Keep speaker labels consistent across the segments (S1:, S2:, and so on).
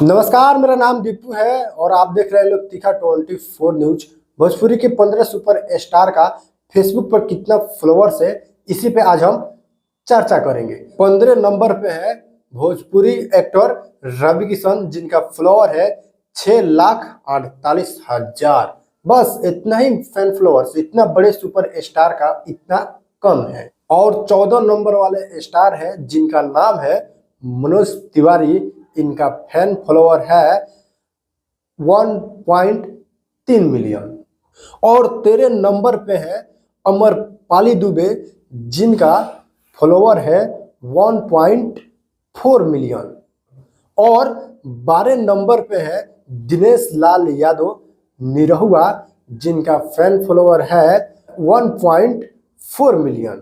S1: नमस्कार, मेरा नाम दीपू है और आप देख रहे हैं लोग तीखा 24 न्यूज। भोजपुरी के 15 सुपर स्टार का फेसबुक पर कितना फॉलोअर्स है, इसी पे आज हम चर्चा करेंगे। 15 नंबर पे है भोजपुरी एक्टर रवि किशन, जिनका फॉलोअर है 6,48,000। बस इतना ही फैन फॉलोअर्स, इतना बड़े सुपर स्टार का इतना कम है। और 14 नंबर वाले स्टार है जिनका नाम है मनोज तिवारी, इनका फैन फॉलोअर है 1.3 मिलियन। और 13 नंबर पे है अमरपाली दुबे, जिनका फॉलोअर है 1.4 मिलियन। और 12 नंबर पे है दिनेश लाल यादव निरहुआ, जिनका फैन फॉलोअर है 1.4 मिलियन।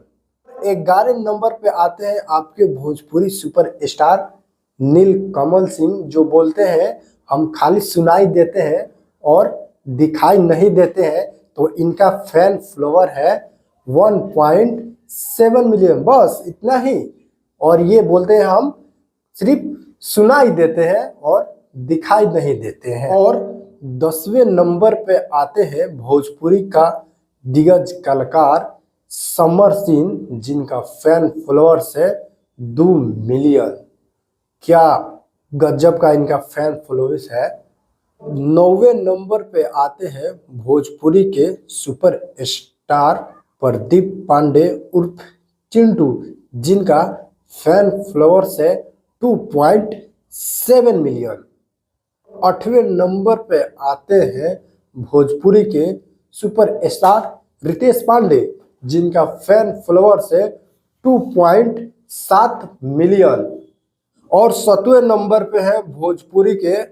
S1: 11 नंबर पे आते हैं आपके भोजपुरी सुपर स्टार नीलकमल सिंह, जो बोलते हैं हम खाली सुनाई देते हैं और दिखाई नहीं देते हैं। तो इनका फैन फॉलोअर है 1.7 मिलियन, बस इतना ही। और ये बोलते हैं हम सिर्फ सुनाई देते हैं और दिखाई नहीं देते हैं। और 10वें नंबर पे आते हैं भोजपुरी का दिग्गज कलाकार समर सिंह, जिनका फैन फॉलोअर्स है 2 मिलियन। क्या गजब का इनका फैन फॉलोअर्स है। 9वें नंबर पे आते हैं भोजपुरी के सुपर स्टार प्रदीप पांडे उर्फ चिंटू, जिनका फैन फॉलोअर्स है 2.7 मिलियन। 8वें नंबर पे आते हैं भोजपुरी के सुपर स्टार रितेश पांडे, जिनका फैन फॉलोअर्स है 2.7 मिलियन। और 7वें नंबर पे है भोजपुरी के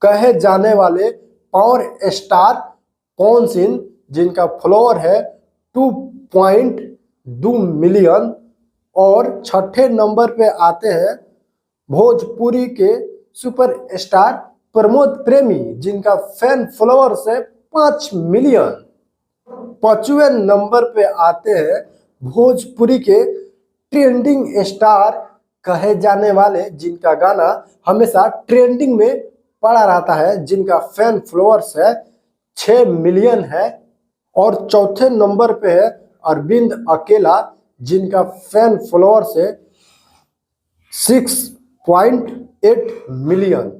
S1: कहे जाने वाले पावर स्टार पवन सिंह, जिनका फॉलोअर है 2.2 मिलियन। और 6ठे नंबर पे आते हैं भोजपुरी के सुपर स्टार प्रमोद प्रेमी, जिनका फैन फॉलोअर्स है 5 मिलियन। 5वें नंबर पे आते हैं भोजपुरी के ट्रेंडिंग स्टार कहे जाने वाले, जिनका गाना हमेशा ट्रेंडिंग में पड़ा रहता है, जिनका फैन फॉलोअर्स है 6 मिलियन है। और चौथे नंबर पे है अरविंद अकेला, जिनका फैन फॉलोअर्स है 6.8 मिलियन।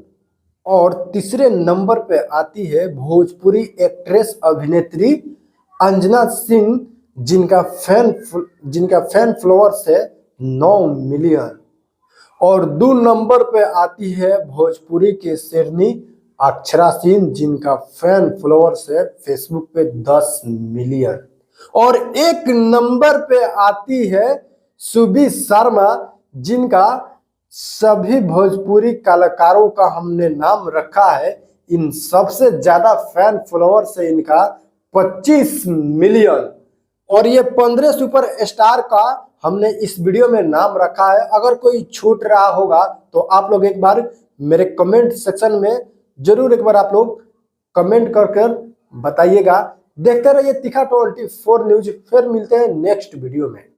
S1: और तीसरे नंबर पे आती है भोजपुरी एक्ट्रेस अभिनेत्री अंजना सिंह, जिनका फैन फॉलोअर्स है 9 मिलियन। और 2 नंबर पे आती है भोजपुरी के शेरनी अक्षरा सिंह, जिनका फैन फॉलोअर्स है फेसबुक पे 10 मिलियन। और 1 नंबर पे आती है सुबी शर्मा, जिनका सभी भोजपुरी कलाकारों का हमने नाम रखा है। इन सबसे ज्यादा फैन फॉलोअर्स है इनका 25 मिलियन। और ये 15 सुपर स्टार का हमने इस वीडियो में नाम रखा है। अगर कोई छूट रहा होगा तो आप लोग एक बार मेरे कमेंट सेक्शन में जरूर एक बार आप लोग कमेंट कर बताइएगा। देखते रहिए तीखा 24 न्यूज। फिर मिलते हैं नेक्स्ट वीडियो में।